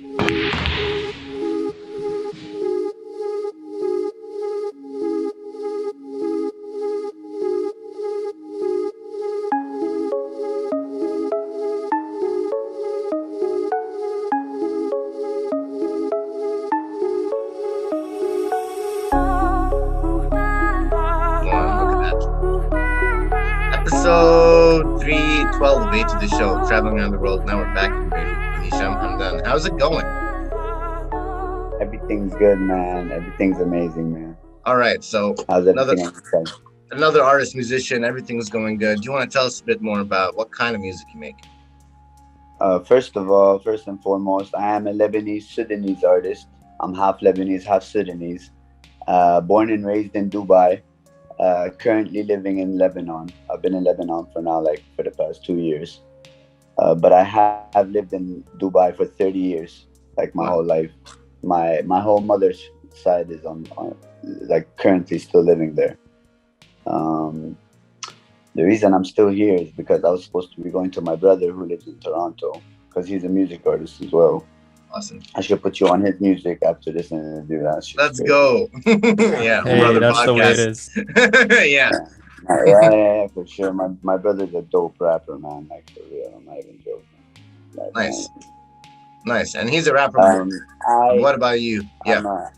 Episode 312 of 8 to the show, traveling around the world. Now we're back in Beirut with Hisham. I'm done. How's it going? Everything's good, man. Everything's amazing, man. All right, so How's everything else? another artist, musician, everything's going good. Do you want to tell us a bit more about what kind of music you make? First and foremost, I am a Lebanese-Sudanese artist. I'm half Lebanese, half Sudanese. Born and raised in Dubai. Currently living in Lebanon. I've been in Lebanon for the past 2 years. But I have lived in Dubai for 30 years, like my whole life. My whole mother's side is on currently still living there. The reason I'm still here is because I was supposed to be going to my brother who lives in Toronto, because he's a music artist as well. Awesome. I should put you on his music after this interview. Let's go. Yeah, hey, brother that's podcast. The way it is. Yeah. Yeah, for sure. My brother's a dope rapper, man. Like, for real, I'm not even joking. Nice. And he's a rapper. What about you? Yeah.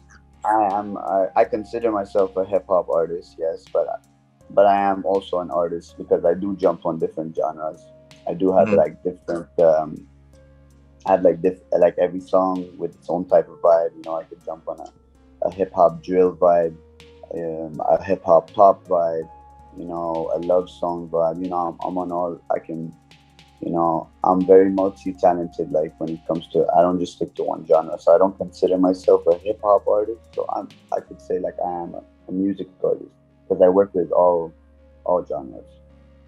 I consider myself a hip hop artist, yes, but I am also an artist because I do jump on different genres. I do have different. I have every song with its own type of vibe. You know, I could jump on a hip hop drill vibe, a hip hop pop vibe, you know, a love song vibe. You know, I'm on all. I can, you know, I'm very multi-talented. Like when it comes to, I don't just stick to one genre. So I don't consider myself a hip hop artist. So I could say like I am a music artist because I work with all genres.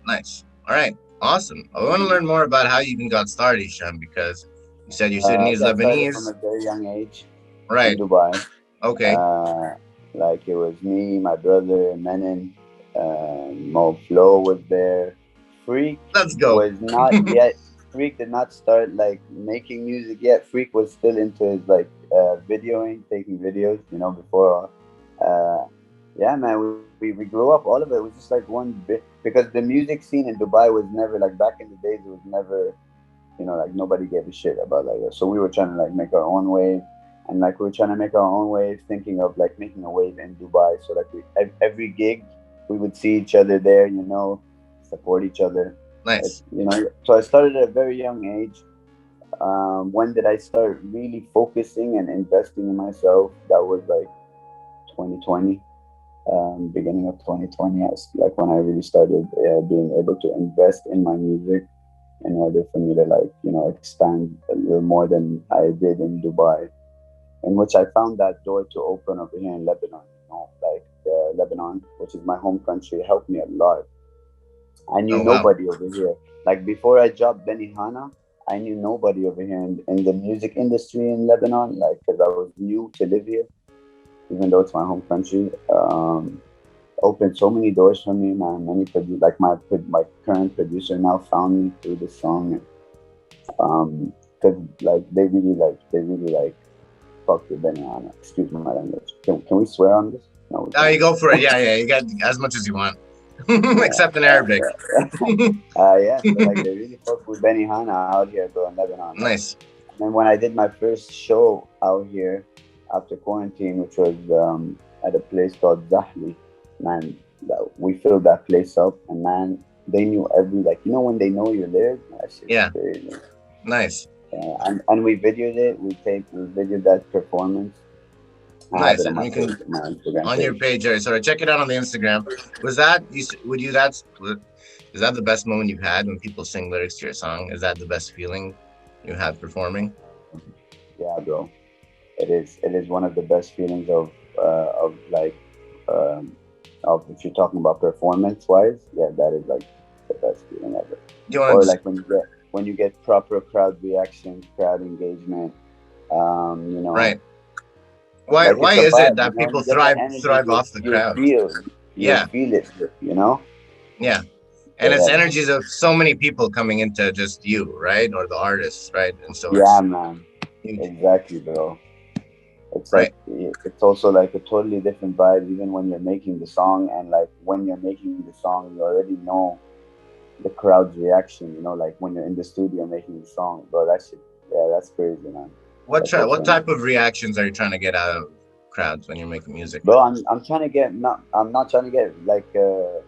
Nice. All right. Awesome. I want to learn more about how you even got started, Hisham, because you said you're Sudanese, Lebanese. From a very young age. Right. In Dubai. Okay. It was me, my brother, Menon, Mo Flo was there. Freak Let's go. Was not yet. Freak did not start making music yet. Freak was still into his videoing, taking videos, you know, before. Yeah, man, we grew up. All of it was just one bit, because the music scene in Dubai was never back in the days. It was never, you know, nobody gave a shit about so we were trying to make our own wave, and we were trying to make our own wave, thinking of making a wave in Dubai. So every gig we would see each other there, you know, support each other. Nice. You know, so I started at a very young age. When did I start really focusing and investing in myself? That was 2020. Beginning of 2020, when I really started being able to invest in my music in order for me to expand a little more than I did in Dubai, in which I found that door to open over here in Lebanon. You know, Lebanon, which is my home country, helped me a lot. I knew nobody over here. Before I dropped Benihana, I knew nobody over here in the music industry in Lebanon, because I was new to live here. Even though it's my home country, opened so many doors for me, man. Many my current producer now found me through this song, because they really fuck with Benihana. Excuse my language. Can we swear on this? No, you go for it. Yeah. You got as much as you want, except in Arabic. Yeah. So, they really fuck with Benihana out here, bro, in Lebanon. Nice. And when I did my first show out here after quarantine, which was at a place called Zahli, man, we filled that place up, and man, they knew every you know when they know you're there. That shit's crazy. Nice. And we videoed it. We videoed that performance. Nice. And you can on your page. So check it out on the Instagram. Was that is that the best moment you've had when people sing lyrics to your song? Is that the best feeling you had performing? Yeah, bro. It is one of the best feelings of if you're talking about performance wise, yeah, that is the best feeling ever. Or when you get proper crowd reactions, crowd engagement, you know. Right. Why is it that people thrive off the crowd? You feel it, you know. Yeah. And it's energies of so many people coming into just you, right? Or the artists, right? And so yeah, man. Exactly, bro. It's Right. like it's also like a totally different vibe, even when you're making the song, and like when you're making the song, you already know the crowd's reaction. You know, like when you're in the studio making the song, bro. That shit, yeah, that's crazy, man. That's what's What going type on. of reactions are you trying to get out of crowds when you're making music? Bro, I'm trying to get not I'm not trying to get like a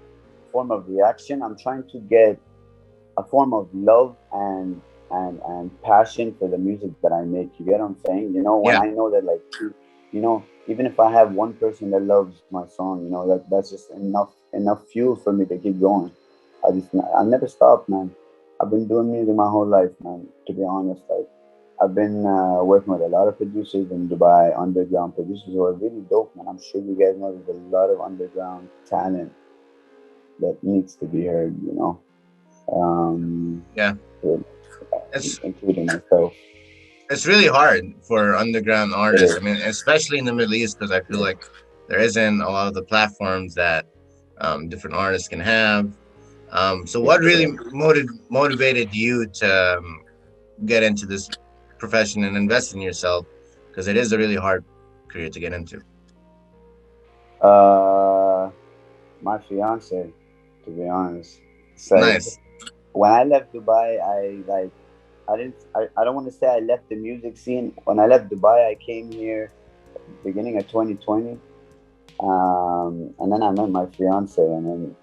form of reaction. I'm trying to get a form of love and passion for the music that I make. You get what I'm saying? You know, when Yeah. I know that like you know, even if I have one person that loves my song, you know, that's just enough fuel for me to keep going. I never stop, man. I've been doing music my whole life, man. To be honest, like I've been working with a lot of producers in Dubai, underground producers who are really dope, man. I'm sure you guys know there's a lot of underground talent that needs to be heard, you know. Um, Yeah. with- It's including myself. it's really hard for underground It artists. I is. mean, especially in the Middle East, because I feel like there isn't a lot of the platforms that different artists can have. So, what really motivated you to get into this profession and invest in yourself? Because it is a really hard career to get into. Uh, my fiance, to be honest. It's like Nice. when I left Dubai, I don't want to say I left the music scene. When I left Dubai, I came here beginning of 2020. And then I met my fiance, and then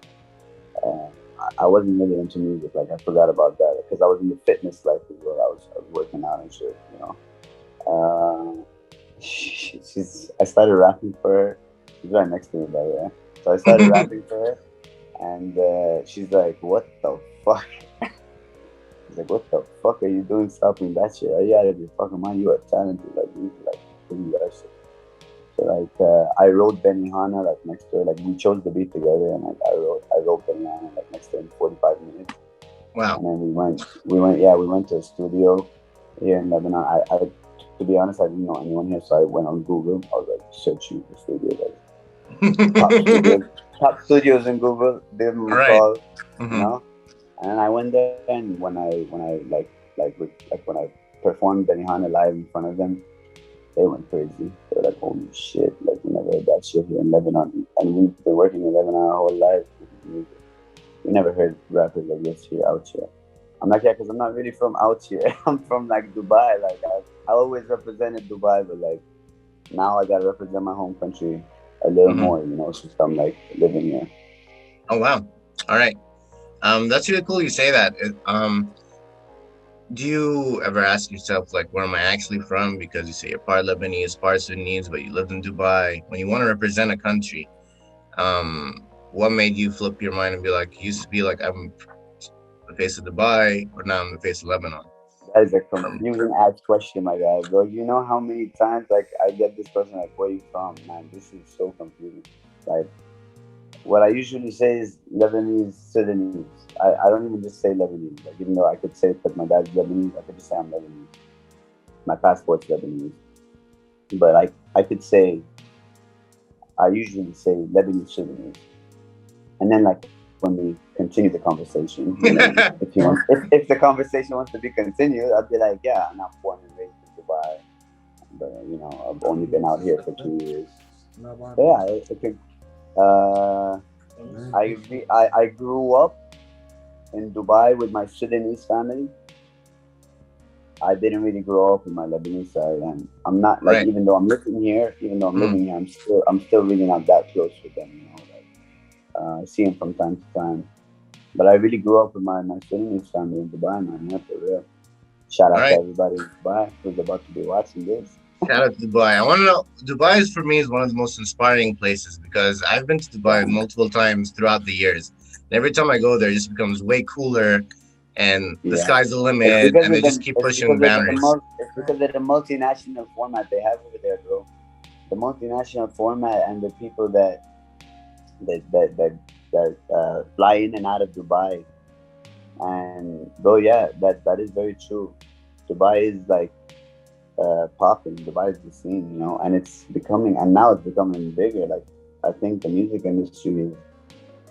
I wasn't really into music. Like I forgot about that because I was in the fitness life as well. I was working out and shit, you know. I started rapping for her. She's right next to me, by the way. So I started rapping for her, and she's like, "What the fuck?" She's like, "What the fuck are you doing? Stopping that shit? Are you out of your fucking mind? You are talented. Like you need to like do that shit." So like I wrote Benihana like next to her. Like we chose the beat together, and like I wrote Benihana like next to her in 45 minutes. Wow. And then we went to a studio here in Lebanon. To be honest, I didn't know anyone here, so I went on Google. I was like searching the studio, like top studios in Google. Give them All a right. call, you Mm-hmm. know. And I went there, and when I performed Benihana live in front of them, they went crazy. They were like, "Holy shit! Like we never heard that shit here in Lebanon." And we've been working in Lebanon our whole life. We never heard rappers like this here out here. I'm like, yeah, because I'm not really from out here. I'm from like Dubai. Like I always represented Dubai, but like now I gotta represent my home country a little Mm-hmm. more, you know, since I'm like living here. Oh wow. All right. That's really cool you say that. Do you ever ask yourself like, where am I actually from? Because you say you're part Lebanese, part Sudanese, but you lived in Dubai. When you want to represent a country, what made you flip your mind and be like, used to be like I'm the face of Dubai, or now I'm the face of Lebanon? That is a Um, confusing ass question, my guy, bro. You know how many times like I get this question like, "Where you from?" Man, this is so confusing. Like what I usually say is Lebanese-Sudanese. I don't even just say Lebanese. Like even though I could say because my dad's Lebanese, I could just say I'm Lebanese. My passport's Lebanese. But I could say I usually say Lebanese-Sudanese. And then like when we continue the conversation, you know, if the conversation wants to be continued, I'd be like, yeah, I'm not born and raised in Dubai, but you know, I've only been out here for 2 years. But yeah, it could. Uh, I grew up in Dubai with my Sudanese family. I didn't really grow up in my Lebanese side, and I'm not like right. even though I'm living here, I'm still really not that close with them. You know, like I see them from time to time. But I really grew up with my Sudanese family in Dubai, man. Yeah, for real. Shout All out to right. everybody in Dubai who's about to be watching this. Shout out to Dubai. I want to know, Dubai is for me is one of the most inspiring places because I've been to Dubai Damn. multiple times throughout the years. And every time I go there, it just becomes way cooler and the Yeah. sky's the limit and they just keep It's pushing because of boundaries. it's because of the multinational format they have over there, bro. The multinational format and the people that fly in and out of Dubai. And bro, yeah, that is very true. Dubai is like popping. Dubai is the scene, you know, and now it's becoming bigger. Like I think the music industry is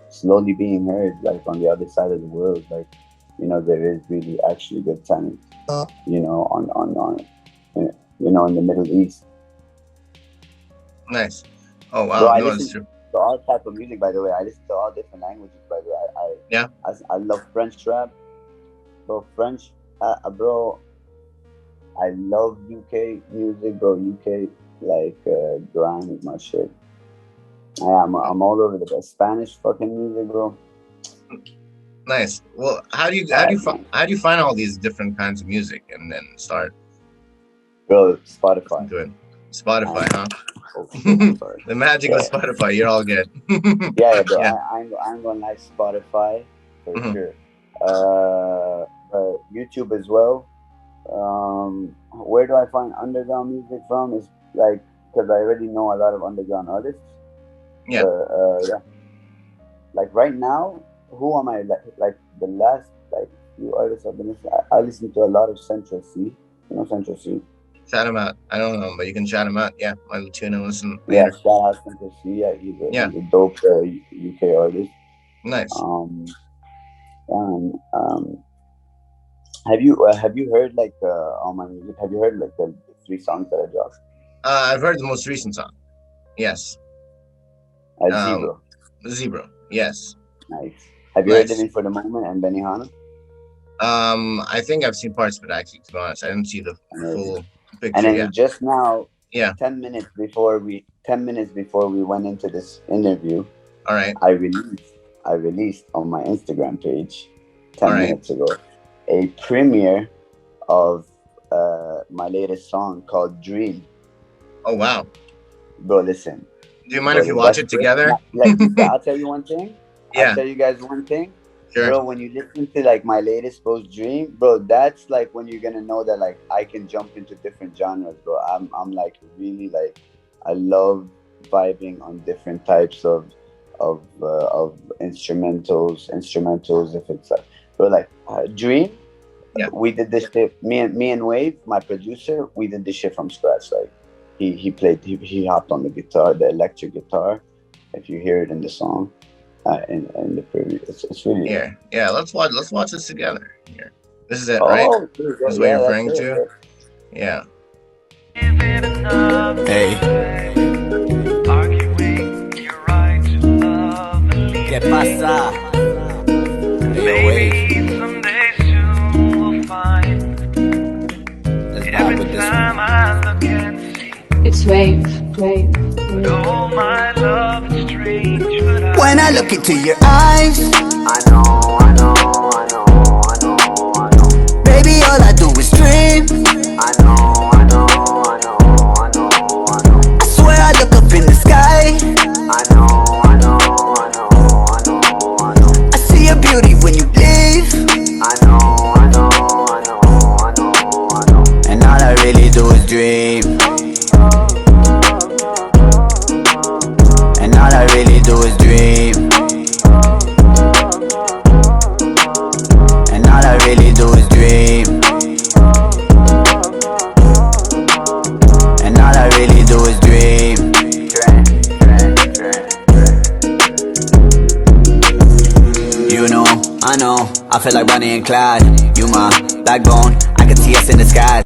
slowly being heard, like on the other side of the world. Like, you know, there is really actually good talent, you know, on you know, in the Middle East. Nice. Oh wow, Bro, I no, it's listen true. to all type of music, by the way. I listen to all different languages, by the way. Yeah. I love French rap, bro. Bro. I love UK music, bro. UK grime is my shit. I'm all over the place. Spanish fucking music, bro. Nice. Well, how do you find all these different kinds of music and then start? Bro, Spotify. Doing Spotify, huh? Oh, shit, sorry. The magic of Spotify. You're all good. Yeah, bro. Yeah. I'm gonna like Spotify for Mhm. sure. YouTube as well. Where do I find underground music from? Is like, because I already know a lot of underground artists. Yeah. Yeah. Like right now, who am I? Like the last few artists I've been listening. I listen to a lot of Central C. You know Central C. Shout him out. I don't know him, but you can shout him out. Yeah, I'll tune and listen Yeah, later. shout out Central C. Yeah, he's a dope UK artist. Nice. Have you heard like all my music? Have you heard like the 3 songs that I dropped? I've heard the most recent song. Yes. Zebra. Zebra. Yes. Nice. Have you heard Living for the Moment and Benihana? I think I've seen parts of it actually. To be honest, I didn't see the full picture. And then just now, 10 minutes before we went into this interview, all right, I released on my Instagram page 10 minutes ago a premiere of my latest song called Dream. Oh wow. Bro, listen. Do you mind if you watch it together? I'll tell you one thing. Yeah. I'll tell you guys one thing. Sure. Bro, when you listen to like my latest post Dream, bro, that's like when you're gonna know that like I can jump into different genres, bro. I'm like really like I love vibing on different types of instrumentals. If it's like, bro, like Dream. Yeah. We did this shit. Me and Wave, my producer, we did this shit from scratch. Like he hopped on the guitar, the electric guitar. If you hear it in the song. In the preview, it's really yeah. Let's watch this together. Here, this is it, right? Dude, this is what you're referring to. Yeah. Hey. ¿Qué pasa? Baby, someday soon we'll find. Let's vibe with this one. It's Wave. Oh, my love is strange, but when I look into your eyes, I know. baby, all I do is dream. I know. I swear I look up in the sky. I know. I see your beauty when you leave. I know. And all I really do is dream. And all I really do is dream. And all I really do is dream. And all I really do is dream. You know, I know, I feel like Bonnie and Clyde. You my backbone, I can see us in the sky.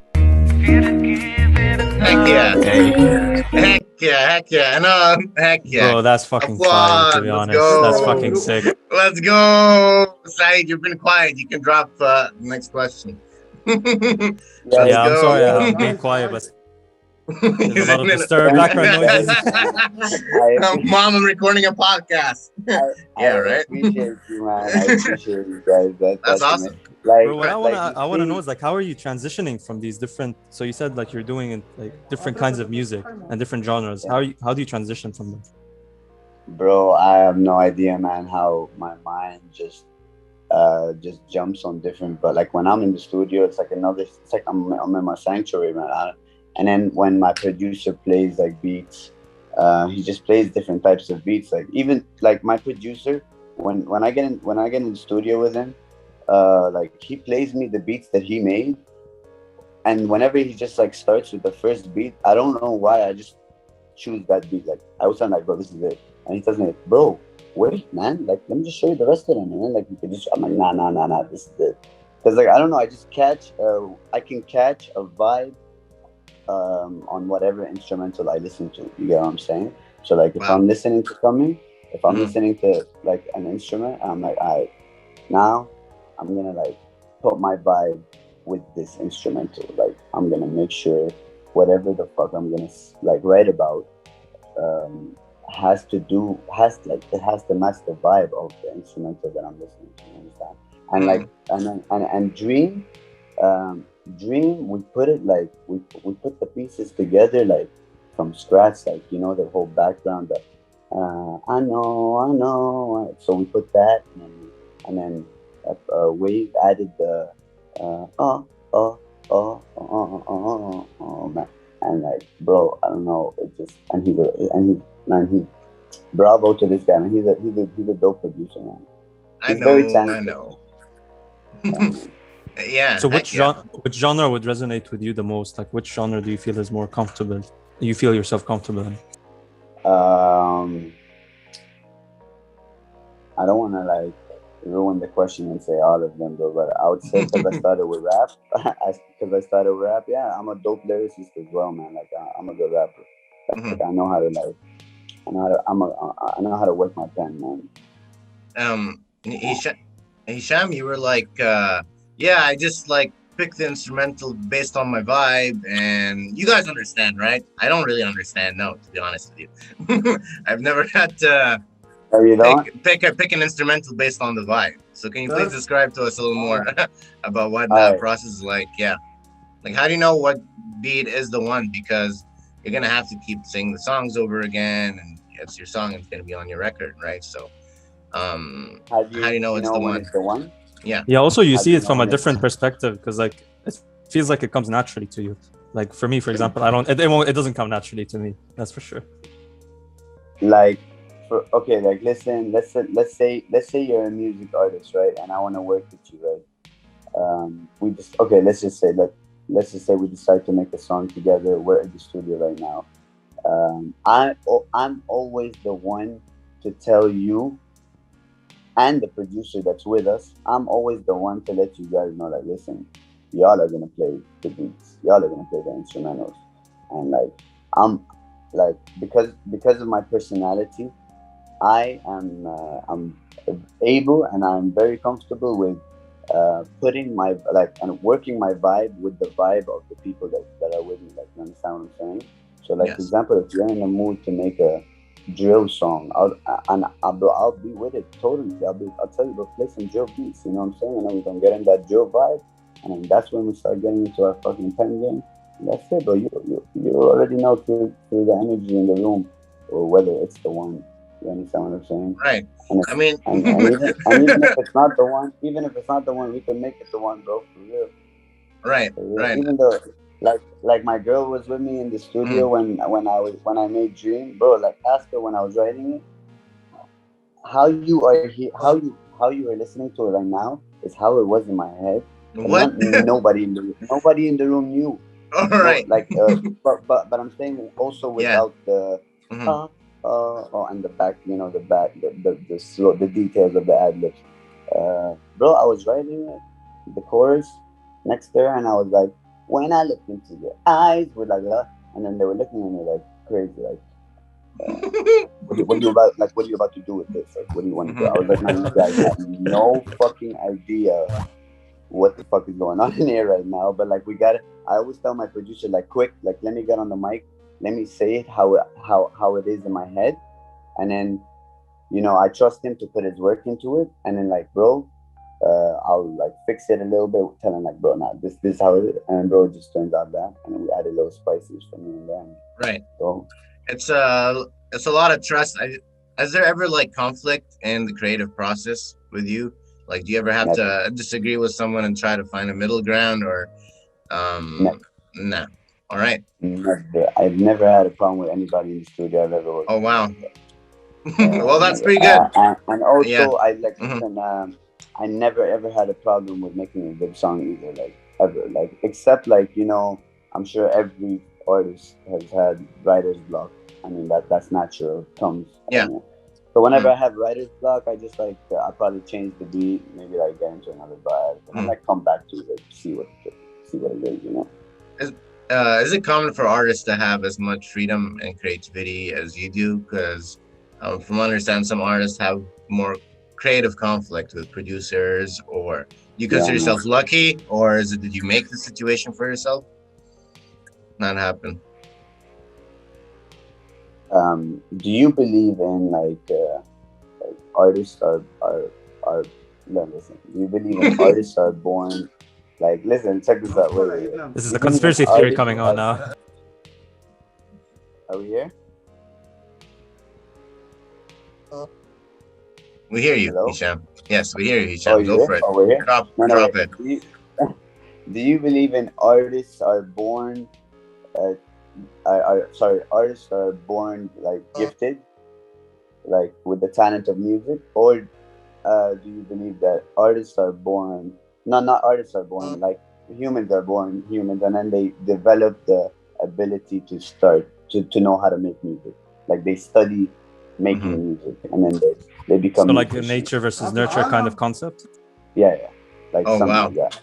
Heck yeah. Hey. Heck yeah. No, heck yeah. Bro, that's fucking fire, to be honest. That's fucking sick. Let's go. Saeed, you've been quiet. You can drop the next question. Yeah, I'm sorry I'm being quiet, but there's a lot of disturbed background noises. Mom, I'm recording a podcast. I appreciate you, man. I appreciate you guys. That's awesome. Bro, what I want to know is like, how are you transitioning from these different? So you said like you're doing like different kinds of music and different genres. How do you transition from them? Bro, I have no idea, man. How my mind just jumps on different. But like when I'm in the studio, it's like I'm in my sanctuary, man. And then when my producer plays like beats, he just plays different types of beats. Like even like my producer, when I get in the studio with him. Like he plays me the beats that he made, and whenever he just like starts with the first beat, I don't know why I just choose that beat. Like I was like, bro, this is it, and he tells me, bro, wait, man, like let me just show you the rest of them, and then like you could just, I'm like, nah, this is it, because like I don't know, I just I can catch a vibe on whatever instrumental I listen to. You get what I'm saying? So like if Wow. I'm listening to something, if I'm listening to like an instrument, I'm like, all right, now I'm gonna like put my vibe with this instrumental. Like I'm gonna make sure whatever the fuck I'm gonna like write about has to match the vibe of the instrumental that I'm listening to. You understand? And like and Dream, we put it like we put the pieces together like from scratch, like you know the whole background. That I know. So we put that, and then Wave added the man, and like bro, I don't know, it just he bravo to this guy, man. He's a dope producer, man. He's very talented. I know. Yeah. So which genre would resonate with you the most? Like which genre do you feel is more comfortable? You feel yourself comfortable in? I don't want to like ruin the question and say all of them, bro, but I would say because I started with rap, yeah, I'm a dope lyricist as well, man. Like I'm a good rapper. Like, I know how to like, I know how to work my pen, man. Hisham, you were like, yeah, I just like pick the instrumental based on my vibe, and you guys understand, right? I don't really understand, no, to be honest with you. I've never had to pick an instrumental based on the vibe. So can you please describe to us a little more about what that process is like? Yeah, like how do you know what beat is the one? Because you're gonna have to keep singing the songs over again, and it's your song, it's gonna be on your record, right? So how do you know it's the one? It's the one? Yeah. Also, you see it from a different perspective because like it feels like it comes naturally to you. Like for me, for example, it doesn't come naturally to me. That's for sure. Like, like listen, let's say you're a music artist, right? And I want to work with you, right? Let's just say we decide to make a song together. We're in the studio right now. I'm always the one to tell you and the producer that's with us, I'm always the one to let you guys know, like, listen, y'all are gonna play the beats, y'all are gonna play the instrumentals, and like I'm like because of my personality, I'm able and I'm very comfortable with putting my and working my vibe with the vibe of the people that are with me. Like, you understand what I'm saying? So, like, for example, if you're in the mood to make a drill song, I'll be with it totally. I'll tell you, bro, play some drill beats. You know what I'm saying? And then we're gonna get in that drill vibe, and then that's when we start getting into our fucking pen game. And that's it, bro. You already know through the energy in the room, or whether it's the one. You understand what I'm saying? Right. And even if it's not the one, we can make it the one, bro. For real. Right. For real. Right. Even though, like my girl was with me in the studio when I made Dream, bro. Like, ask her when I was writing it, how you are listening to it right now is how it was in my head. What? Nobody in the room knew. All right. But I'm saying also without the and the back, the slow, the details of the ad libs. Bro, I was writing it, the chorus next to her, and I was like, when I look into your eyes, we're like, and then they were looking at me like crazy, like, what are you about to do with this? Like, what do you want to do? I was like, man, you guys have no fucking idea what the fuck is going on in here right now. But like, I always tell my producer, like, quick, like, let me get on the mic, let me say it how it is in my head, and then I trust him to put his work into it, and then like, bro, I'll like fix it a little bit, tell him like, bro, nah, this is how it is, and bro, it just turns out that, and then we add a little spices from here and there. Right. So it's a lot of trust. Has there ever like conflict in the creative process with you? Like, do you ever have to disagree with someone and try to find a middle ground, or nah? All right. Never. I've never had a problem with anybody in the studio I've ever worked with. Oh wow. Well, that's pretty good. And also, I never ever had a problem with making a good song either. Like, ever. Like, except like, I'm sure every artist has had writer's block. I mean, that's natural. It comes. Yeah. So whenever I have writer's block, I just like I probably change the beat, maybe like get into another vibe, and like come back to it, see what it is, is it common for artists to have as much freedom and creativity as you do? Because from what I understand, some artists have more creative conflict with producers, or do you consider yourself lucky, or is it did you make the situation for yourself? Not happen. Do you believe in like artists are no, listen, do you believe in artists are born like, listen, check this out. Wait. This is the conspiracy theory coming on now. Are we here? We hear you, Hello? Hisham. Yes, we hear you, Hisham. Go for it. Oh, we're here? Drop it. Do you believe in artists are born artists are born like gifted, like with the talent of music, or do you believe that artists are born? Not artists are born, like humans are born humans, and then they develop the ability to start to know how to make music. Like they study making music, and then they become. So like a nature versus nurture kind of concept. Yeah. Like something like that.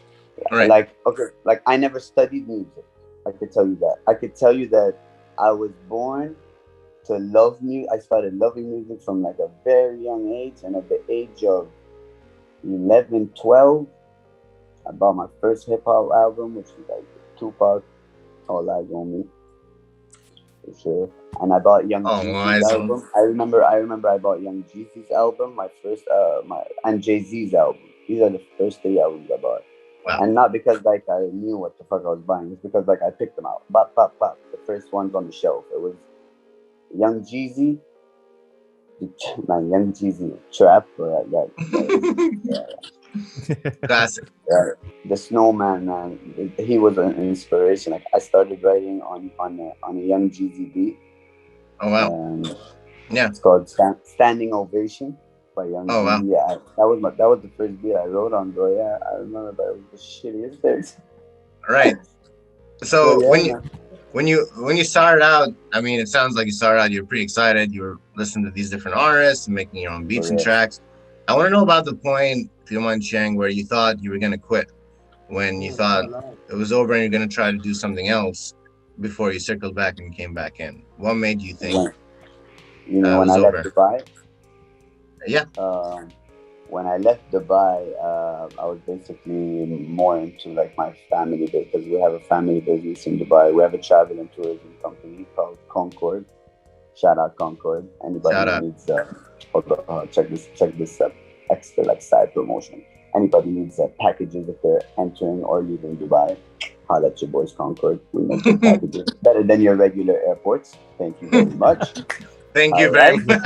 Right. Like, okay, like I never studied music. I could tell you that. I could tell you that I was born to love music. I started loving music from like a very young age. And at the age of 11, 12, I bought my first hip hop album, which was like Tupac, All Eyes on Me, for sure. And I bought Young Jeezy's album. I remember I bought Young Jeezy's album, my first, and Jay-Z's album. These are the first 3 albums I bought. Wow. And not because like I knew what the fuck I was buying. It's because like I picked them out. Bop, bop, bop. The first ones on the shelf. It was Young Jeezy. Young Jeezy Trap. Classic. The Snowman, man. He was an inspiration. Like I started writing on a Young Jeezy beat. Oh wow. Yeah. It's called Standing Ovation by Young Jeezy. Wow. Yeah, that was the first beat I wrote on, bro. Yeah, I remember, but it was the shittiest things. Right. So when you started out, I mean, it sounds like you started out, you're pretty excited. You were listening to these different artists and making your own beats and tracks. I want to know about the point, if you don't mind sharing, where you thought you were gonna quit, when you thought it was over and you're gonna try to do something else before you circled back and came back in. What made you think? When I left Dubai. Yeah. When I left Dubai, I was basically more into like my family because we have a family business in Dubai. We have a travel and tourism company called Concord. Shout out Concord. Anybody needs check this extra like side promotion. Anybody needs packages if they're entering or leaving Dubai, holla at your boys Concord. We make good packages better than your regular airports. Thank you very much. Thank you very much.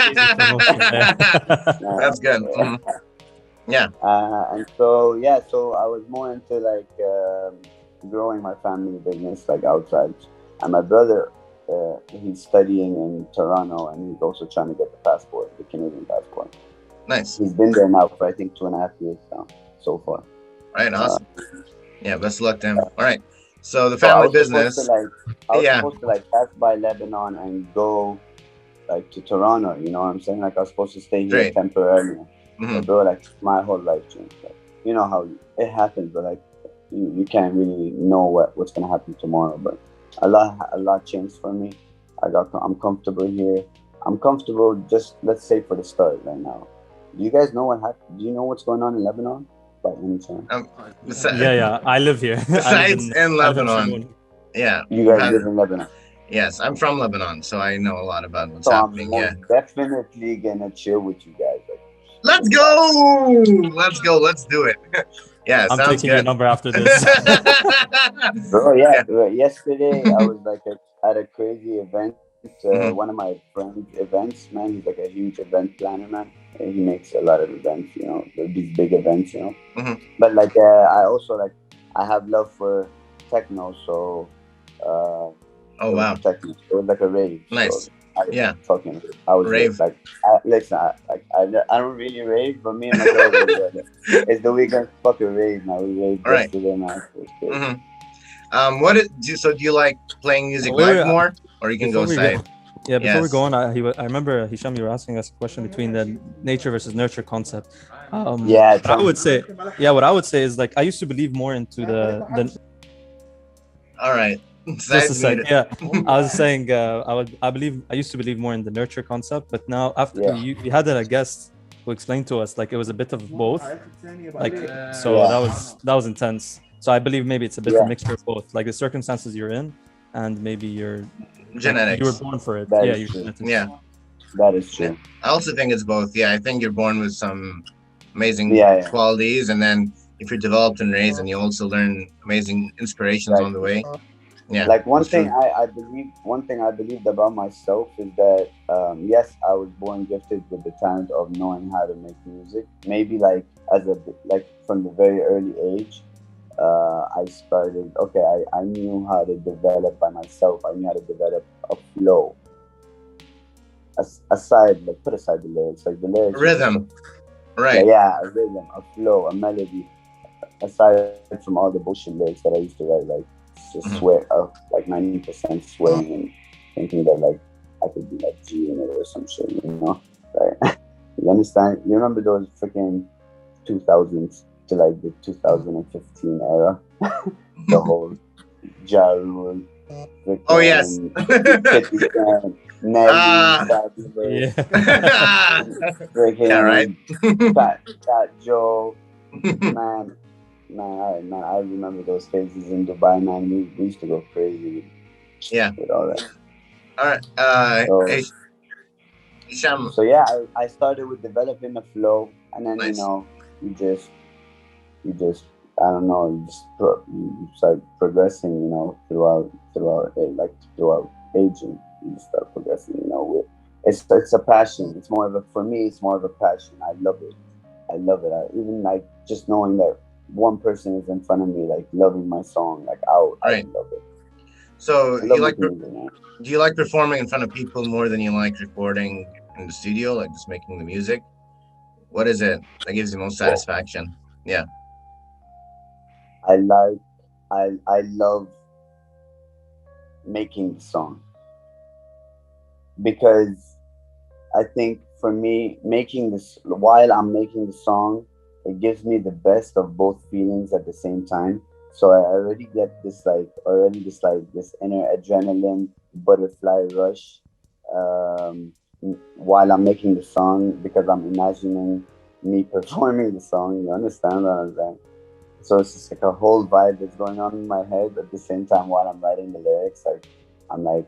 That's good. Yeah. And so I was more into like growing my family business like outside. And my brother, he's studying in Toronto, and he's also trying to get the passport, the Canadian passport. Nice. He's been there now for I think 2.5 years now, so far. Right, awesome. Yeah, best of luck to him. All right. So the family business. I was supposed to like pass by Lebanon and go like to Toronto, you know what I'm saying? Like I was supposed to stay here temporarily. But bro, like my whole life changed. Like, you know how it happens, but like you can't really know what's gonna happen tomorrow. But a lot changed for me. I'm comfortable here. I'm comfortable just, let's say, for the start right now. Do you guys know what happened? Do you know what's going on in Lebanon by any chance? Yeah, I live here. Besides in Lebanon. Yeah. You guys live in Lebanon? Yes, I'm from Lebanon, so I know a lot about what's happening. I'm definitely gonna chill with you guys. Like, let's go! Let's do it. Yeah, I'm taking your number after this. Bro, yesterday I was like at a crazy event. One of my friends' events, man. He's like a huge event planner, man. And he makes a lot of events, you know, these big events, you know. But like, I also I have love for techno, so. Oh wow! Techno. It was like a rave. Nice. So I was rave. Like, listen, I don't really rave, but me and my girl, it's the weekend fucking rave, man. We rave yesterday, man. So do you like playing music live more, or you can go side? Before we go on, I remember Hisham, you were asking us a question between the nature versus nurture concept. What I would say is like I used to believe more into the. All right. Just a sec. Yeah, I was saying I used to believe more in the nurture concept, but now after you had a guest who explained to us like it was a bit of both, like so that was intense. So I believe maybe it's a bit of a mixture of both, like the circumstances you're in, and maybe your genetics. Like, you were born for it. That yeah, is your true. genetics. Yeah, that is true. I also think it's both. Yeah, I think you're born with some amazing qualities, and then if you're developed and raised, and you also learn amazing inspirations on the way. Yeah. Like one thing I believed about myself is that yes, I was born gifted with the talent of knowing how to make music. Maybe like from the very early age, I started. Okay, I knew how to develop by myself. I knew how to develop a flow. Put aside the lyrics, like the lyrics. Rhythm, right? Yeah, a rhythm, a flow, a melody. Aside from all the bullshit lyrics that I used to write, like just swear, like 90% swearing and thinking that like I could be like G in it or some shit, you know? Right? You understand? You remember those freaking 2000s to like the 2015 era? The whole Ja Rule. Oh yes. 50 Cent, Nelly, freaking right. Fat Joe, man, I remember those phases in Dubai, man. We used to go crazy with all that. All right. Hisham. So yeah, I started with developing the flow, and then you know, you just I don't know, you start progressing, you know, throughout aging. You just start progressing, you know. It's a passion. It's more of a passion. I love it. Even like just knowing that one person is in front of me, like loving my song, like I love it. So do you like performing in front of people more than you like recording in the studio, like just making the music? What is it that gives you most satisfaction? Yeah. I love making the song, because I think for me, while I'm making the song, it gives me the best of both feelings at the same time. So I already get this inner adrenaline butterfly rush while I'm making the song, because I'm imagining me performing the song. You understand what I'm saying? So it's just like a whole vibe that's going on in my head at the same time while I'm writing the lyrics. Like I'm like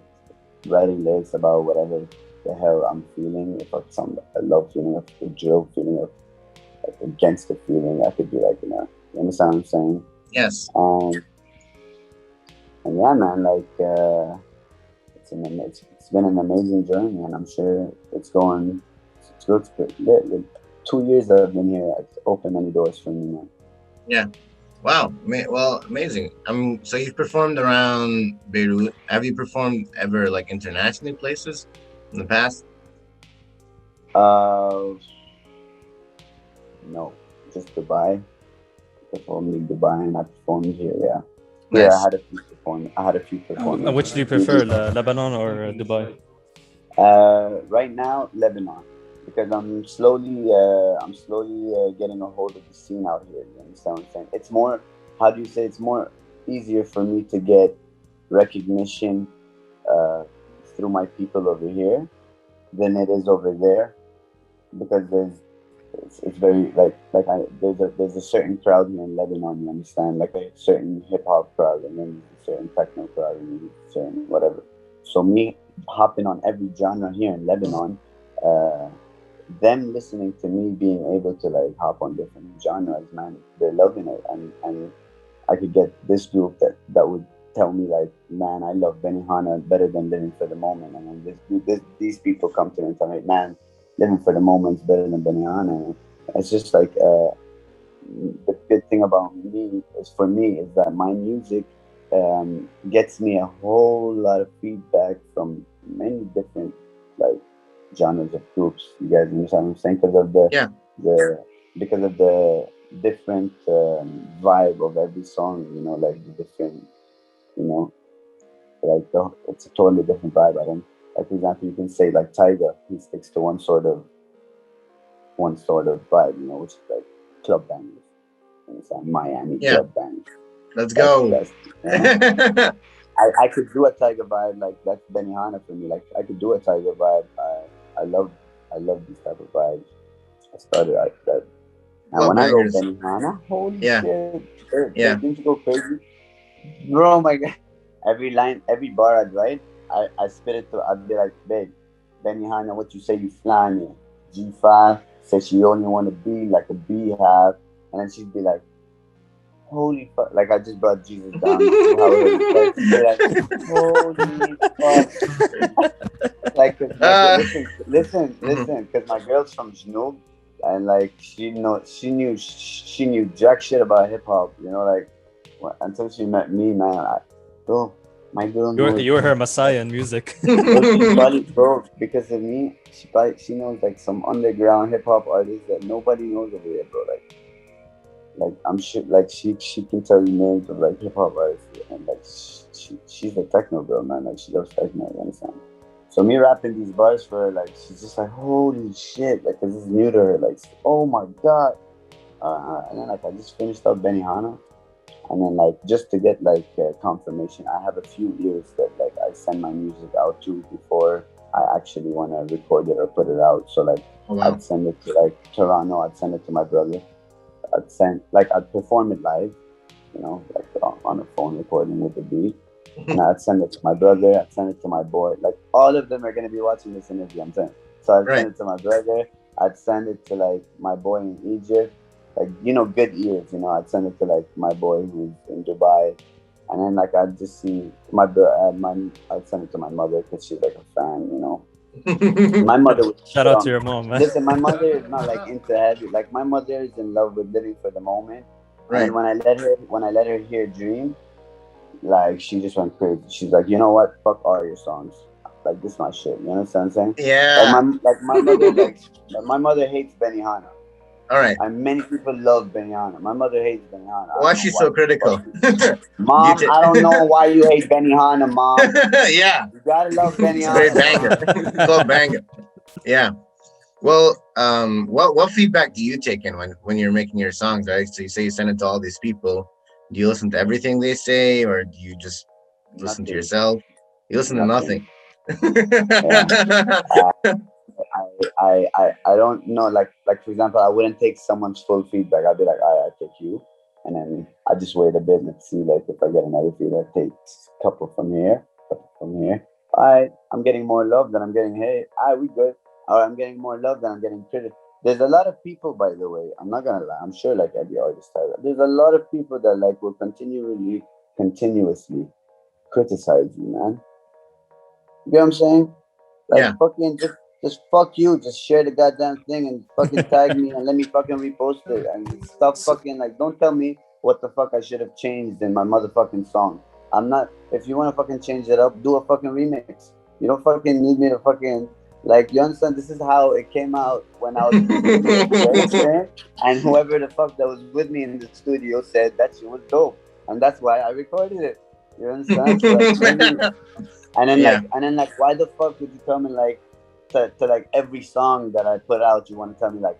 writing lyrics about whatever the hell I'm feeling. If it's a love feeling, if it's a joke feeling, if like against the feeling, I could be like, you know, you understand what I'm saying? Yes. And yeah, man, like it's been an amazing journey, and I'm sure it's good. 2 years that I've been here, it's opened many doors for me, man. Yeah. Wow. Well, amazing. So you've performed around Beirut. Have you performed ever like internationally places in the past? No, just Dubai. Performed in Dubai, and I performed here. Yeah. Nice. Yeah, I had a few performances. Which do you prefer, Lebanon or Dubai? Right now, Lebanon, because I'm slowly getting a hold of the scene out here. You understand what I'm saying? It's more, how do you say? It's more easier for me to get recognition through my people over here than it is over there, because it's very there's a certain crowd here in Lebanon. You understand, like a certain hip hop crowd, and then a certain techno crowd, and a certain whatever. So me hopping on every genre here in Lebanon, them listening to me being able to like hop on different genres, man, they're loving it, and I could get this group that would tell me like, man, I love Benihana better than Living for the Moment, and then these people come to me and tell me, man, Living for the Moment is better than Benihana. It's just like the good thing about me is that my music gets me a whole lot of feedback from many different like genres of groups. You guys understand what I'm saying? Because of the different vibe of every song, you know, like the different, you know, like it's a totally different vibe. Like for example, you can say like Tyga, he sticks to one sort of vibe, you know, which is like club bangers. Miami club bangers. Let's go. You know? I could do a Tiger vibe, like that's Benihana for me. Like I could do a Tiger vibe. I love these type of vibes. I started like that. And Love when I wrote bangers. Benihana, holy Yeah. shit, Yeah. didn't you go crazy? Bro, oh my god. Every line, every bar I'd write, I spit it to, I'd be like, babe, Benihana, what you say you flying? G5 says she only want to be like a beehive. And then she'd be like, holy fuck. Like I just brought Jesus down. Like, holy fuck. like listen, because my girl's from Jnoub, and like she knew jack shit about hip hop. You know, like until she met me, man. Bro, my girl knows. You were her messiah in music. Bro, because of me, she knows like some underground hip hop artists that nobody knows over here, bro. Like I'm sure, like she can tell you names of like hip hop artists, and like she's a techno girl, man. Like she loves techno, you understand? So me rapping these bars for her, like she's just like, holy shit, like this is new to her, like oh my god. And then like I just finished up Benihana, and then like just to get like confirmation, I have a few ears that like I send my music out to before I actually want to record it or put it out. So like I'd send it to like Toronto, I'd send it to my brother. I'd perform it live, you know, like on a phone recording with the beat. And I'd send it to my brother, I'd send it to my boy. Like all of them are gonna be watching this interview, I'm saying. So I'd send it to my brother, I'd send it to like my boy in Egypt. Like, you know, good ears, you know, I'd send it to like my boy who's in Dubai. And then like I'd just see I'd send it to my mother because she's like a fan, you know. My mother was shout out to your mom, man. Listen, my mother is not like into heavy. Like my mother is in love with living for the moment. Right. And when I let her hear Dream, like she just went crazy. She's like, you know what? Fuck all your songs. Like this is my shit. You understand what I'm saying? Yeah. Like my mother hates Benihana. All right. And many people love Benihana. My mother hates Benihana. Why is she so critical? Mom, I don't know why you hate Benihana, Mom. Yeah. You gotta love Benihana. Great banger. It's called banger. Yeah. Well, what feedback do you take in when you're making your songs, right? So you say you send it to all these people. Do you listen to everything they say, or do you just listen to yourself? You listen to nothing. I don't know, like for example, I wouldn't take someone's full feedback. I'd be like, all right, I take you, and then I just wait a bit and see like if I get another feedback, take a couple from here. All right, I'm getting more love than I'm getting hate. All right, we good. Or I'm getting more love than I'm getting credit. There's a lot of people, by the way, I'm not gonna lie, I'm sure like every artist has that. There's a lot of people that like will continuously criticize you, man. You know what I'm saying? Like fucking just fuck you. Just share the goddamn thing and fucking tag me and let me fucking repost it and stop fucking like don't tell me what the fuck I should have changed in my motherfucking song. I'm not. If you want to fucking change it up, do a fucking remix. You don't fucking need me to fucking like. You understand? This is how it came out when I was and whoever the fuck that was with me in the studio said that shit was dope, and that's why I recorded it. You understand? So, like, and then like why the fuck would you come and like to like every song that I put out, you want to tell me like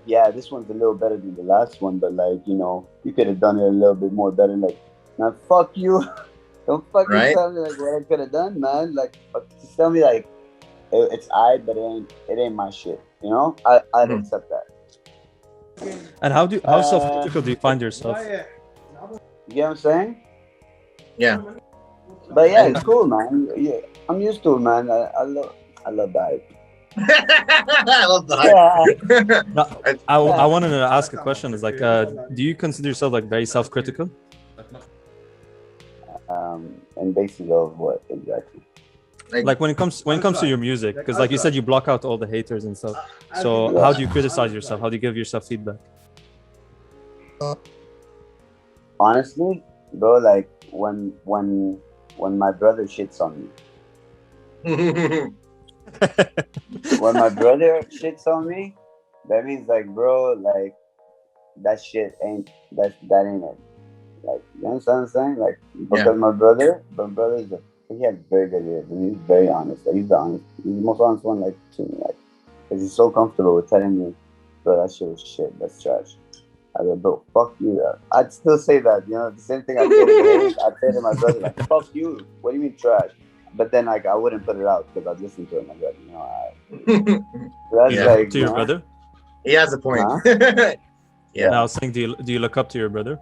yeah, this one's a little better than the last one, but like, you know, you could have done it a little bit more better. Like, now fuck you. Don't fucking tell me like what I could have done, man. Like, just tell me like it's alright, but it ain't my shit. You know, I'd accept that. And how self-critical do you find yourself? You get what I'm saying? Yeah. But yeah, it's cool, man. Yeah, I'm used to it, man. I love the hype. I love the hype. Yeah. No, I wanted to ask a question. Is like, do you consider yourself like very self-critical? And basically of what exactly? Like when it comes to your music, because like you said, you block out all the haters and stuff. So how do you criticize yourself? How do you give yourself feedback? Honestly, bro, like when my brother shits on me. When my brother shits on me, that means like, bro, like that shit ain't that ain't it. Like, you understand what I'm saying? Like, because my brother he has very good ears and he's very honest. Like, he's the most honest one, like, to me, like, because he's so comfortable with telling me, bro, that shit was shit, that's trash. I go, bro, fuck you. I'd still say that, you know, the same thing I'd say to the haters, I'd say to my brother, like, fuck you. What do you mean trash? But then, like, I wouldn't put it out because I'd listen to it and I'd be like, you know, that's like, to your brother? He has a point. Huh? Yeah. I was saying, do you look up to your brother?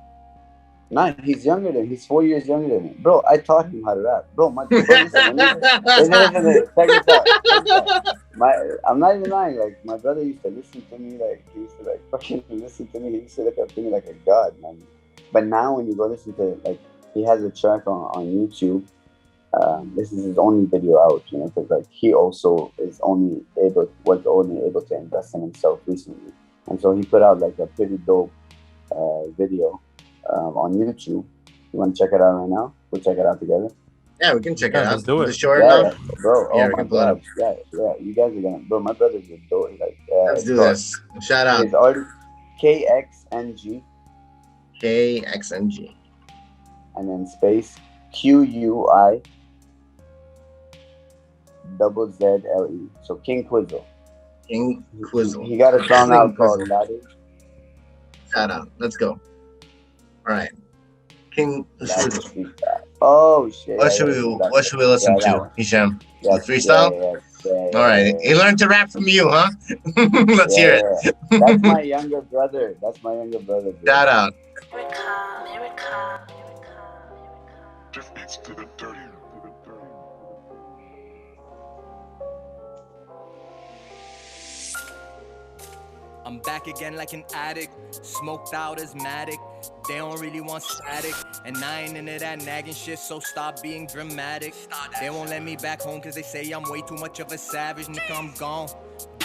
No, he's younger than me. He's 4 years younger than me. Bro, I taught him how to rap. Bro, listen, check this out. I'm not even lying. Like, my brother used to listen to me. Like, he used to, like, fucking listen to me. He used to look up to me like a god, man. But now when you go listen to, like, he has a track on YouTube. This is his only video out, you know, because, like, he also was only able to invest in himself recently. And so he put out, like, a pretty dope video on YouTube. You want to check it out right now? We'll check it out together. Yeah, we can check it out. Let's do it. The short enough? Bro. Oh my god. Yeah. You guys are gonna, bro. My brother's a dope. Like, let's do this. Shout out. His artist KXNG. KXNG. And then space QUI ZZLE. So King Quizzle. King Quizzle. He got a song out called Ladder. Shout out. Let's go. All right. King. Oh shit. What should we listen to, Hisham? The freestyle? All right. He learned to rap from you, huh? Let's hear it. That's my younger brother. Bro. Shout out. I'm back again like an addict, smoked out asthmatic. They don't really want static, and I ain't into that nagging shit, so stop being dramatic. They won't let me back home cause they say I'm way too much of a savage. Nigga, I'm gone,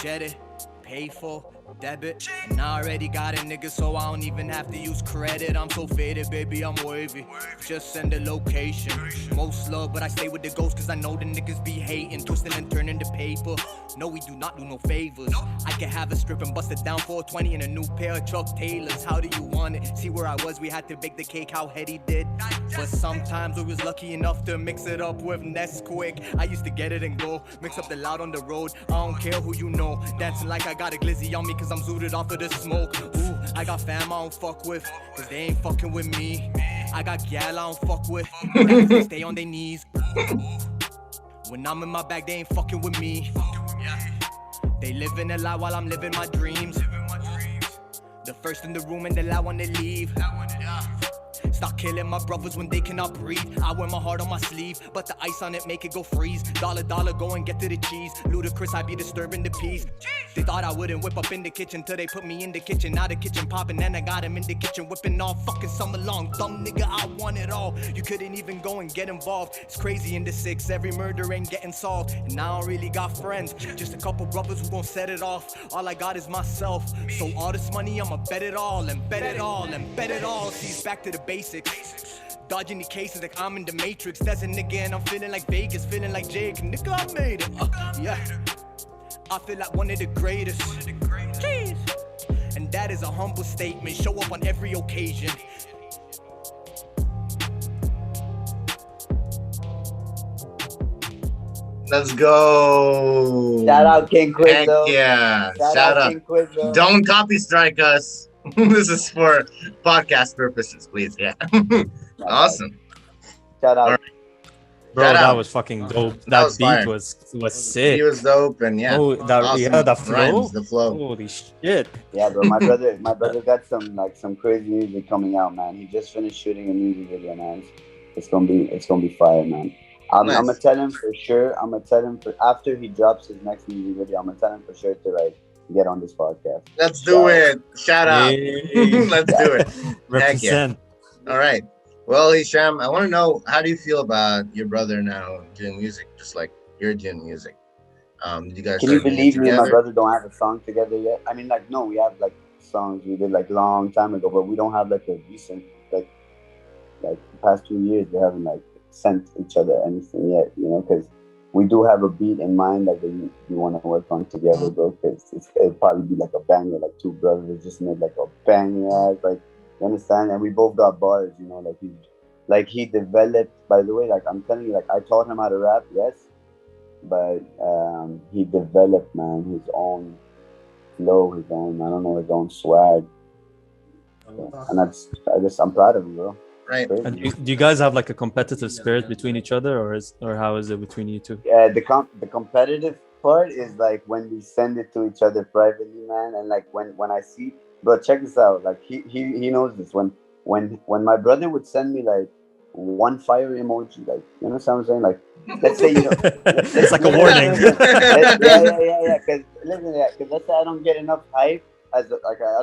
jet it, pay for, debit. And I already got a nigga, so I don't even have to use credit. I'm so faded, baby, I'm wavy. Just send a location. Most love, but I stay with the ghost cause I know the niggas be hating, twisting and turning the paper. No, we do not do no favors. I can have a strip and bust it down 420 in a new pair of Chuck Taylors. How do you want it? See where I was, we had to bake the cake how Hetty did. But sometimes we was lucky enough to mix it up with Nesquik. I used to get it and go, mix up the loud on the road. I don't care who you know, dancing like I got a glizzy on me cause I'm zooted off of the smoke. Ooh, I got fam I don't fuck with, cause they ain't fucking with me. I got gal I don't fuck with, they stay on their knees. When I'm in my bag, they ain't fucking with me. They living a lie while I'm living my dreams. The first in the room and the loud one they leave. Stop killing my brothers when they cannot breathe. I wear my heart on my sleeve, but the ice on it make it go freeze. Dollar, go and get to the cheese. Ludicrous, I be disturbing the peace. They thought I wouldn't whip up in the kitchen till they put me in the kitchen. Now the kitchen popping and I got him in the kitchen whipping all fucking summer long. Dumb nigga, I want it all. You couldn't even go and get involved. It's crazy in the 6, every murder ain't getting solved. And I don't really got friends, just a couple brothers who gon' set it off. All I got is myself. So all this money, I'ma bet it all and bet it all and bet it all. See, it's back to the basics. Dodging the cases like I'm in the Matrix. That's a nigga and I'm feeling like Vegas, feeling like Jake. Nigga, I made it. Yeah. I feel like one of the greatest. Jeez. And that is a humble statement. Show up on every occasion. Let's go. Shout out King Quizzo. Yeah. Shout out. King Quizzo. Don't copy strike us. This is for podcast purposes, please. Yeah. Awesome. Shout out. Right. Bro, that was fucking dope. That beat fire. was sick. He was dope, and yeah. Oh, that awesome. Yeah, the flow. Rhymes, the flow. Holy shit. Yeah, bro. My brother got some crazy music coming out, man. He just finished shooting a music video, man. It's gonna be fire, man. I'm gonna tell him for sure. After he drops his next music video, I'm gonna tell him for sure to like get on this podcast. Let's do it. Shout out. Let's do it. Represent. Yeah. All right. Well, Hisham, I want to know, how do you feel about your brother now doing music, just like you're doing music? You guys can you believe me and my brother don't have a song together yet? I mean, like, no, we have like songs we did like long time ago, but we don't have like a recent like the past 2 years we haven't like sent each other anything yet, you know, because we do have a beat in mind that we want to work on together, bro, because it'll probably be like a banger, like two brothers just made like a banger, like, you understand? And we both got bars, you know, like he developed, by the way, like I'm telling you, like I taught him how to rap, yes, but he developed, man, his own flow, his own swag. And I'm proud of you, bro. Right. And do you guys have like a competitive spirit between each other, or how is it between you two? Yeah, the competitive part is like when we send it to each other privately, man, and like when I see, bro, check this out. Like he knows this. When my brother would send me like one fire emoji, like, you know what I'm saying? Like, let's say, you know, it's like a warning. Yeah. Because let's say I don't get enough hype I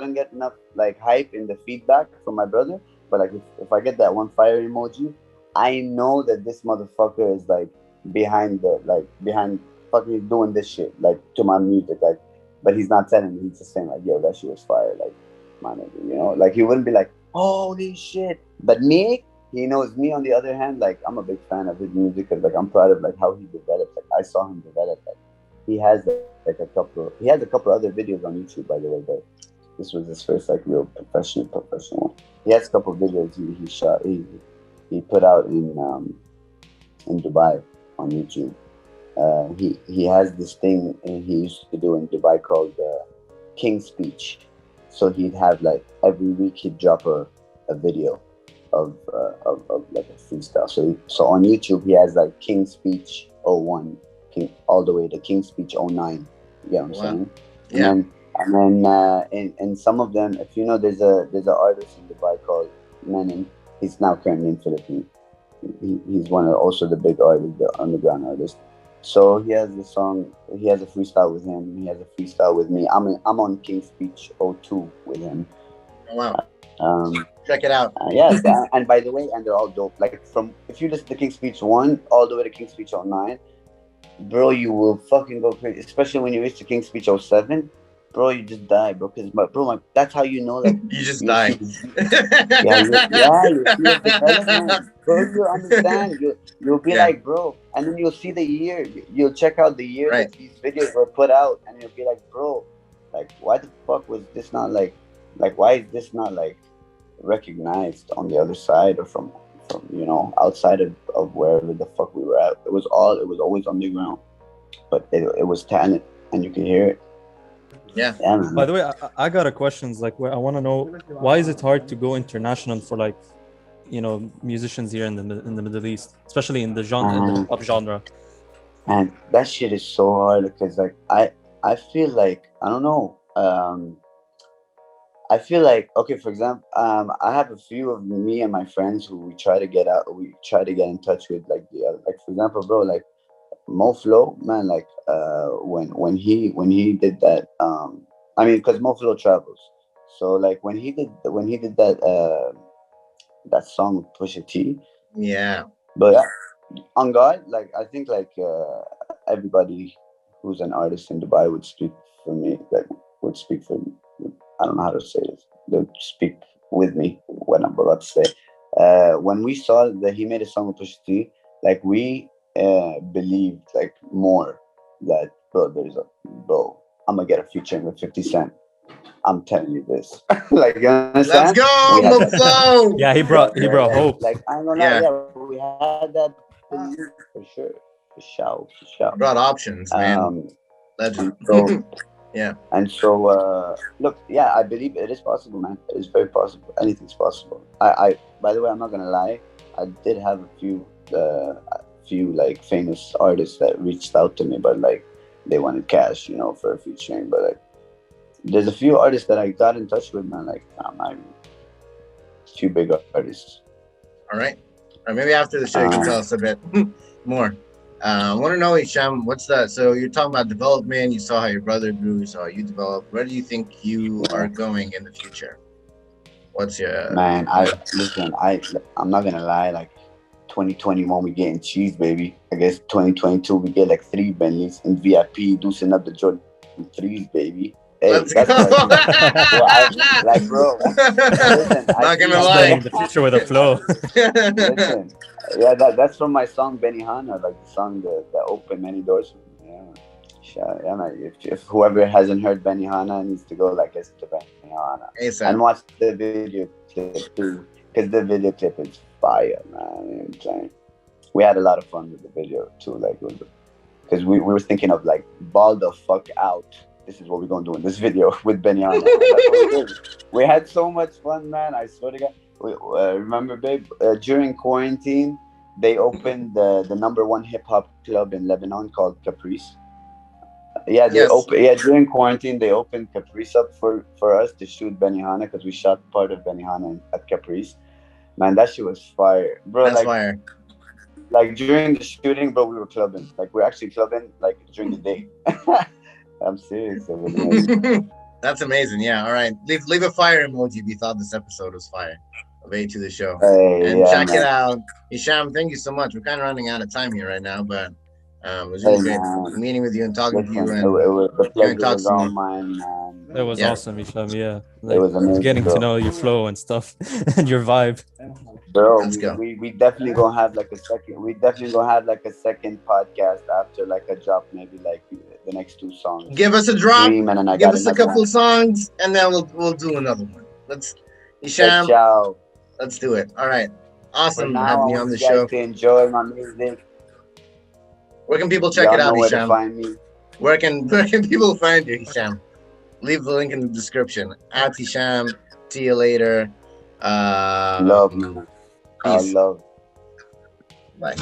don't get enough like hype in the feedback from my brother. But like if I get that one fire emoji, I know that this motherfucker is like behind fucking doing this shit like to my music, like. But he's not telling me. He's just saying like, "Yo, that shit was fire." Like, my nigga, you know, like he wouldn't be like, "Holy shit!" But me, he knows me. On the other hand, like I'm a big fan of his music because like I'm proud of like how he developed. Like I saw him develop. Like he has a couple other videos on YouTube, by the way. But this was his first like real professional one. He has a couple of videos he shot. He put out in Dubai on YouTube. He has this thing he used to do in Dubai called King Speech. So he'd have like every week he'd drop a video of like a freestyle. So on YouTube he has like King Speech 01, all the way to King Speech 09. You know what I'm saying? Yeah. And then in some of them, if you know, there's an artist in Dubai called Menon. He's now currently in Philippines. He's one of also the big artists, the underground artist. So he has a song. He has a freestyle with him. He has a freestyle with me. I'm on King Speech 02 with him. Oh, wow. Check it out. Yes, and by the way, and they're all dope. Like from if you listen to King Speech 1 all the way to King Speech 09, bro, you will fucking go crazy. Especially when you reach to King Speech 07. Bro, you just die, bro. Because, that's how you know, like... you just die. You see the development. Bro, you understand. You'll be like, bro. And then you'll see the year. You'll check out the year that these videos were put out. And you'll be like, bro, like, why the fuck was this not, like, why is this not, like, recognized on the other side or from you know, outside of wherever the fuck we were at? It was always underground. But it was talent, and you can hear it. Yeah. By the way, I got a question. Like, I want to know, why is it hard to go international for like, you know, musicians here in the Middle East, especially in the genre, in the pop genre? And that shit is so hard because like I feel like I don't know. I feel like, okay, for example, I have a few of me and my friends who we try to get in touch with, like for example, bro, like Mo Flow, man, like when he did that, I mean, because Mo Flow travels, so like when he did that that song with Pusha T, yeah. But on God, like I think like everybody who's an artist in Dubai would speak for me, like would speak for me. I don't know how to say this. They would speak with me what I'm about to say. When we saw that he made a song with Pusha T, like we believed like more that bro, I'm gonna get a feature with 50 Cent. I'm telling you this. Like, you understand? Let's go, Mo Flow. Yeah, he brought hope. Like I'm gonna lie, we had that belief for sure. For sure. Brought options, man. Legend. So, yeah. And so look, yeah, I believe it is possible, man. It is very possible. Anything's possible. I by the way, I'm not gonna lie, I did have a few like famous artists that reached out to me, but like they wanted cash, you know, for a featuring. But like there's a few artists that I got in touch with, man. Like a few big artists. All right. Maybe after the show you can tell us a bit more. I want to know, Hisham, what's that? So you're talking about development. You saw how your brother grew. You saw how you developed. Where do you think you are going in the future? What's your... Man, I'm not gonna lie. Like 2021, we getting cheese, baby. I guess 2022, we get like 3 Bentleys in VIP, deucing up the Jordan 3s, baby. Hey, let's go. Like, bro. Listen, not gonna lie. The future with a flow. Listen, yeah, that's from my song Benihana, like the song that opened many doors for me. Yeah, man. If whoever hasn't heard Benihana needs to go like listen to Benihana and watch the video clip too, because the video clip is fire, man. You know, we had a lot of fun with the video too, like because we were thinking of like ball the fuck out this is what we're gonna do in this video with Benyana. That's what we did. We had so much fun, man. I swear to God. Remember, babe, during quarantine, they opened the #1 hip hop club in Lebanon called Caprice. Yeah, during quarantine they opened Caprice up for us to shoot Benihana, because we shot part of Benihana at Caprice. Man, that shit was fire, bro. That's fire. Like during the shooting, bro, we were clubbing. Like we're actually clubbing like during the day. I'm serious. It was amazing. That's amazing. Yeah. All right. Leave a fire emoji if you thought this episode was fire. Of A to the show. Hey, check it out. Hisham, thank you so much. We're kind of running out of time here right now, but it was really great meeting with you and talking to you. And the pleasure was all mine, man. It was awesome, Hisham. Yeah, like, it was amazing, getting to know your flow and stuff and your vibe. Bro, we definitely gonna have like a second. We definitely gonna have like a second podcast after like a drop, maybe like the next 2 songs. Give us a drop. Give us a couple songs, and then we'll do another one. Hisham, let's do it. All right, awesome having you on the show. To enjoy my music. Where can people check it out, Hisham? Where to find me. Where can people find you, Hisham? Leave the link in the description. At Hisham. See you later. Love, man. Peace. Love. Bye.